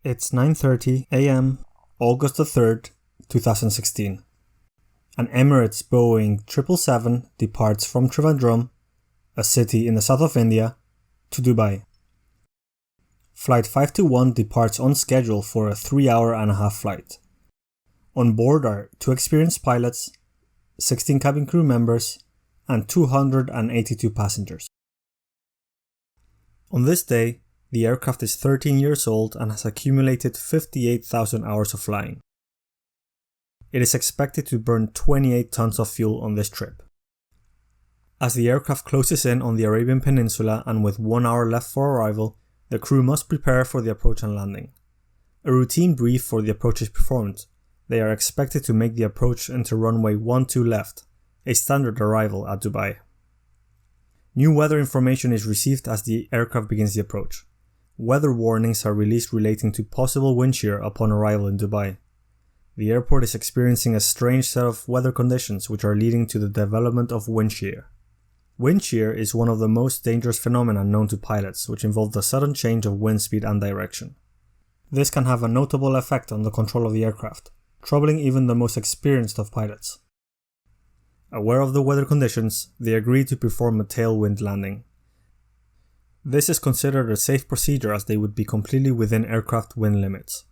It's 9:30 a.m., August the 3rd, 2016. An Emirates Boeing 777 departs from Trivandrum, a city in the south of India, to Dubai. Flight 521 departs on schedule for a 3-hour-and-a-half flight. On board are 2 experienced pilots, 16 cabin crew members, and 282 passengers. On this day, the aircraft is 13 years old and has accumulated 58,000 hours of flying. It is expected to burn 28 tons of fuel on this trip. As the aircraft closes in on the Arabian Peninsula and with 1 hour left for arrival, the crew must prepare for the approach and landing. A routine brief for the approach is performed. They are expected to make the approach into runway 12 left, a standard arrival at Dubai. New weather information is received as the aircraft begins the approach. Weather warnings are released relating to possible wind shear upon arrival in Dubai. The airport is experiencing a strange set of weather conditions which are leading to the development of wind shear. Wind shear is one of the most dangerous phenomena known to pilots, which involve the sudden change of wind speed and direction. This can have a notable effect on the control of the aircraft, troubling even the most experienced of pilots. Aware of the weather conditions, they agree to perform a tailwind landing. This is considered a safe procedure as they would be completely within aircraft wind limits.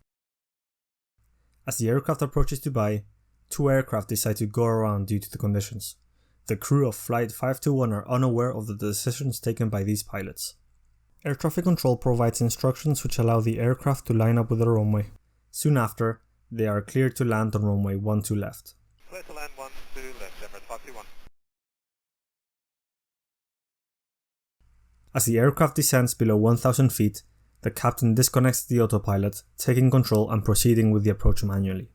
As the aircraft approaches Dubai, 2 aircraft decide to go around due to the conditions. The crew of Flight 521 are unaware of the decisions taken by these pilots. Air traffic control provides instructions which allow the aircraft to line up with the runway. Soon after, they are cleared to land on runway 12 left. Clear to land 12 left, Emirates 521. As the aircraft descends below 1,000 feet, the captain disconnects the autopilot, taking control and proceeding with the approach manually.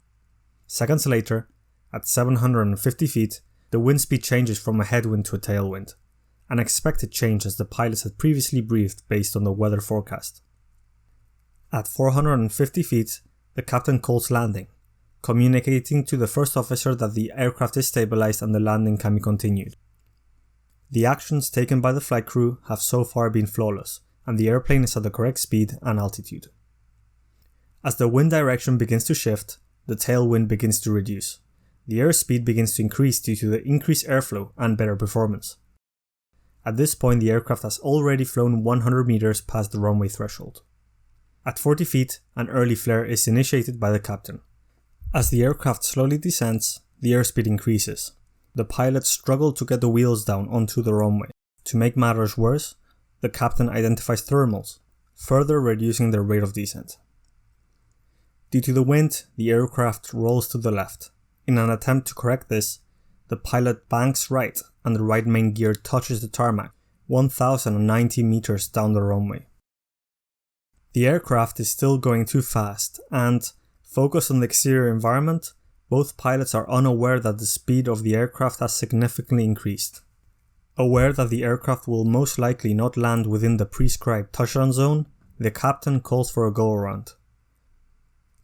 Seconds later, at 750 feet, the wind speed changes from a headwind to a tailwind, an expected change as the pilots had previously briefed based on the weather forecast. At 450 feet, the captain calls landing, communicating to the first officer that the aircraft is stabilized and the landing can be continued. The actions taken by the flight crew have so far been flawless, and the airplane is at the correct speed and altitude. As the wind direction begins to shift, the tailwind begins to reduce. The airspeed begins to increase due to the increased airflow and better performance. At this point, the aircraft has already flown 100 meters past the runway threshold. At 40 feet, an early flare is initiated by the captain. As the aircraft slowly descends, the airspeed increases. The pilots struggle to get the wheels down onto the runway. To make matters worse, the captain identifies thermals, further reducing their rate of descent. Due to the wind, the aircraft rolls to the left. In an attempt to correct this, the pilot banks right and the right main gear touches the tarmac 1,090 meters down the runway. The aircraft is still going too fast and, focused on the exterior environment, both pilots are unaware that the speed of the aircraft has significantly increased. Aware that the aircraft will most likely not land within the prescribed touchdown zone, the captain calls for a go-around.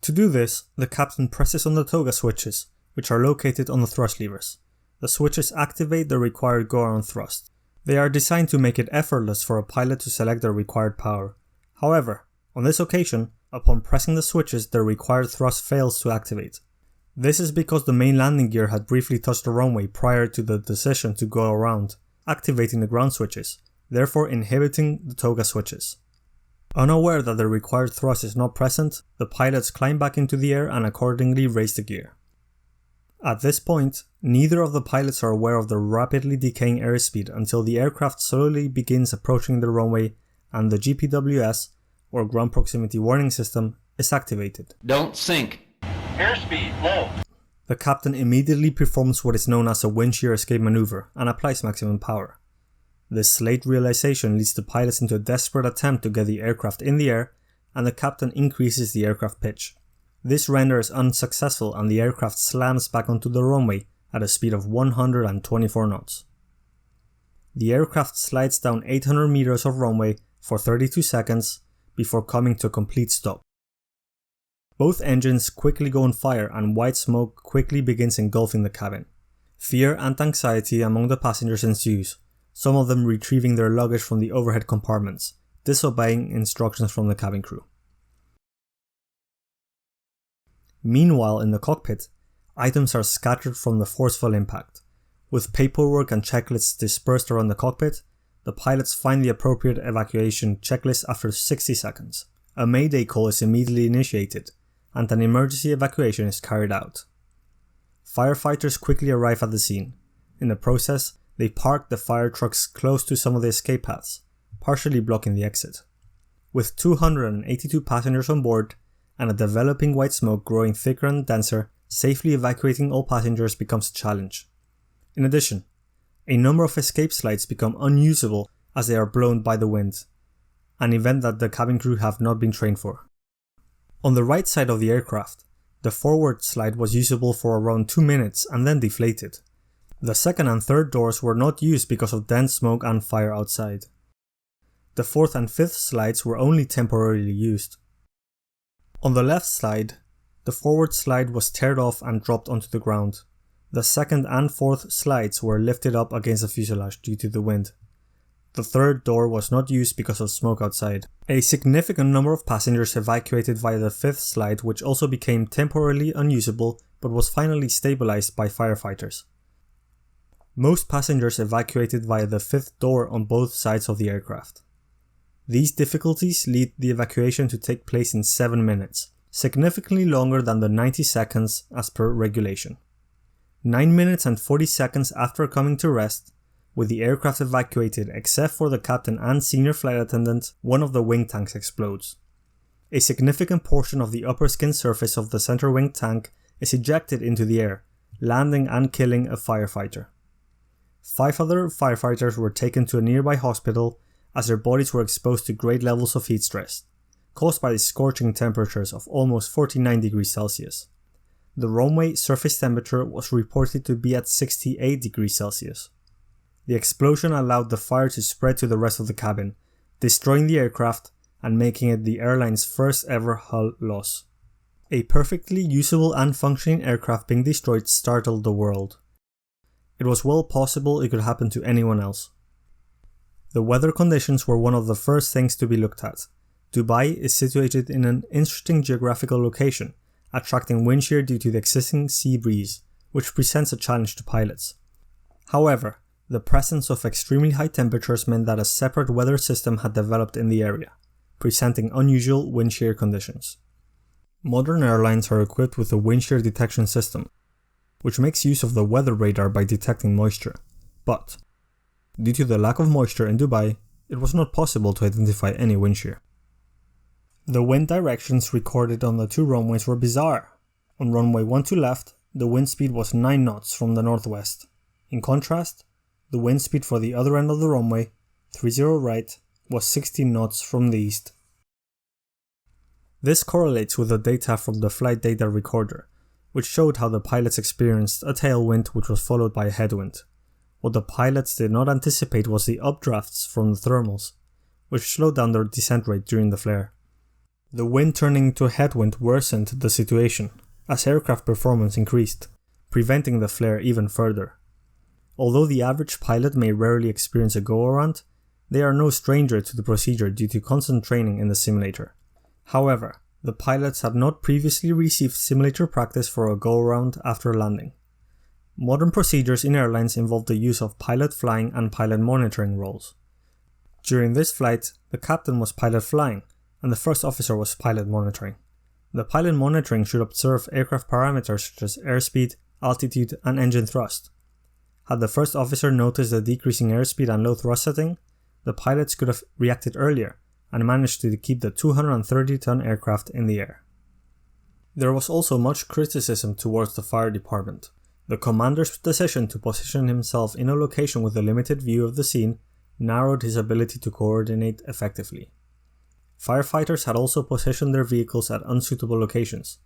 To do this, the captain presses on the TOGA switches, which are located on the thrust levers. The switches activate the required go-around thrust. They are designed to make it effortless for a pilot to select the required power. However, on this occasion, upon pressing the switches, the required thrust fails to activate. This is because the main landing gear had briefly touched the runway prior to the decision to go around, activating the ground switches, therefore inhibiting the TOGA switches. Unaware that the required thrust is not present, the pilots climb back into the air and accordingly raise the gear. At this point, neither of the pilots are aware of the rapidly decaying airspeed until the aircraft slowly begins approaching the runway and the GPWS, or Ground Proximity Warning System, is activated. Don't sink. Airspeed low. The captain immediately performs what is known as a wind shear escape maneuver and applies maximum power. This late realization leads the pilots into a desperate attempt to get the aircraft in the air, and the captain increases the aircraft pitch. This renders unsuccessful and the aircraft slams back onto the runway at a speed of 124 knots. The aircraft slides down 800 meters of runway for 32 seconds before coming to a complete stop. Both engines quickly go on fire and white smoke quickly begins engulfing the cabin. Fear and anxiety among the passengers ensues, some of them retrieving their luggage from the overhead compartments, disobeying instructions from the cabin crew. Meanwhile, in the cockpit, items are scattered from the forceful impact. With paperwork and checklists dispersed around the cockpit, the pilots find the appropriate evacuation checklist after 60 seconds. A mayday call is immediately initiated, and an emergency evacuation is carried out. Firefighters quickly arrive at the scene. In the process, they park the fire trucks close to some of the escape paths, partially blocking the exit. With 282 passengers on board, and a developing white smoke growing thicker and denser, safely evacuating all passengers becomes a challenge. In addition, a number of escape slides become unusable as they are blown by the wind, an event that the cabin crew have not been trained for. On the right side of the aircraft, the forward slide was usable for around 2 minutes and then deflated. The second and third doors were not used because of dense smoke and fire outside. The fourth and fifth slides were only temporarily used. On the left side, the forward slide was teared off and dropped onto the ground. The second and fourth slides were lifted up against the fuselage due to the wind. The third door was not used because of smoke outside. A significant number of passengers evacuated via the fifth slide, which also became temporarily unusable but was finally stabilized by firefighters. Most passengers evacuated via the fifth door on both sides of the aircraft. These difficulties lead the evacuation to take place in 7 minutes, significantly longer than the 90 seconds as per regulation. 9 minutes and 40 seconds after coming to rest, with the aircraft evacuated except for the captain and senior flight attendant, one of the wing tanks explodes. A significant portion of the upper skin surface of the center wing tank is ejected into the air, landing and killing a firefighter. 5 other firefighters were taken to a nearby hospital as their bodies were exposed to great levels of heat stress, caused by the scorching temperatures of almost 49 degrees Celsius. The runway surface temperature was reported to be at 68 degrees Celsius. The explosion allowed the fire to spread to the rest of the cabin, destroying the aircraft and making it the airline's first ever hull loss. A perfectly usable and functioning aircraft being destroyed startled the world. It was well possible it could happen to anyone else. The weather conditions were one of the first things to be looked at. Dubai is situated in an interesting geographical location, attracting wind shear due to the existing sea breeze, which presents a challenge to pilots. However, the presence of extremely high temperatures meant that a separate weather system had developed in the area, presenting unusual wind shear conditions. Modern airlines are equipped with a wind shear detection system, which makes use of the weather radar by detecting moisture, but due to the lack of moisture in Dubai, it was not possible to identify any wind shear. The wind directions recorded on the 2 runways were bizarre. On runway 12 left, the wind speed was 9 knots from the northwest. In contrast, the wind speed for the other end of the runway, 30 right, was 16 knots from the east. This correlates with the data from the flight data recorder, which showed how the pilots experienced a tailwind which was followed by a headwind. What the pilots did not anticipate was the updrafts from the thermals, which slowed down their descent rate during the flare. The wind turning into a headwind worsened the situation, as aircraft performance increased, preventing the flare even further. Although the average pilot may rarely experience a go-around, they are no stranger to the procedure due to constant training in the simulator. However, the pilots had not previously received simulator practice for a go-around after landing. Modern procedures in airlines involve the use of pilot flying and pilot monitoring roles. During this flight, the captain was pilot flying, and the first officer was pilot monitoring. The pilot monitoring should observe aircraft parameters such as airspeed, altitude, and engine thrust. Had the first officer noticed the decreasing airspeed and low thrust setting, the pilots could have reacted earlier and managed to keep the 230-ton aircraft in the air. There was also much criticism towards the fire department. The commander's decision to position himself in a location with a limited view of the scene narrowed his ability to coordinate effectively. Firefighters had also positioned their vehicles at unsuitable locations,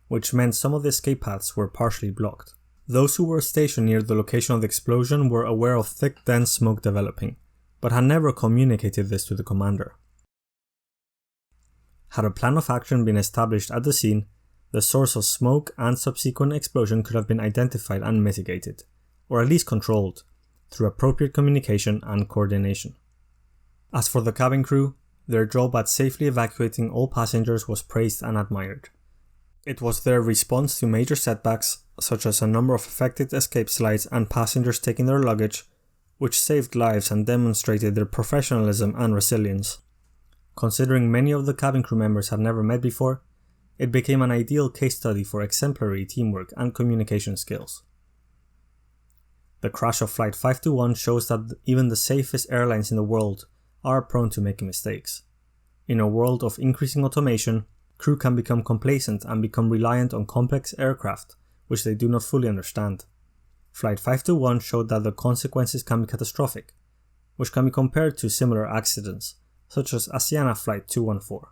which meant some of the escape paths were partially blocked. Those who were stationed near the location of the explosion were aware of thick, dense smoke developing, but had never communicated this to the commander. Had a plan of action been established at the scene, the source of smoke and subsequent explosion could have been identified and mitigated, or at least controlled, through appropriate communication and coordination. As for the cabin crew, their job at safely evacuating all passengers was praised and admired. It was their response to major setbacks, such as a number of affected escape slides and passengers taking their luggage, which saved lives and demonstrated their professionalism and resilience. Considering many of the cabin crew members had never met before, it became an ideal case study for exemplary teamwork and communication skills. The crash of Flight 521 shows that even the safest airlines in the world are prone to making mistakes. In a world of increasing automation, crew can become complacent and become reliant on complex aircraft, which they do not fully understand. Flight 521 showed that the consequences can be catastrophic, which can be compared to similar accidents, such as Asiana Flight 214.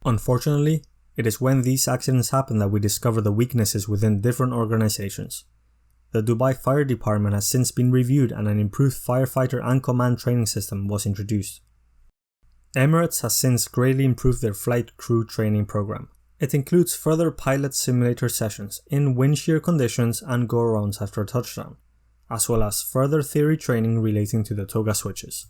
Unfortunately, it is when these accidents happen that we discover the weaknesses within different organizations. The Dubai Fire Department has since been reviewed and an improved firefighter and command training system was introduced. Emirates has since greatly improved their flight crew training program. It includes further pilot simulator sessions in windshear conditions and go-arounds after touchdown, as well as further theory training relating to the TOGA switches.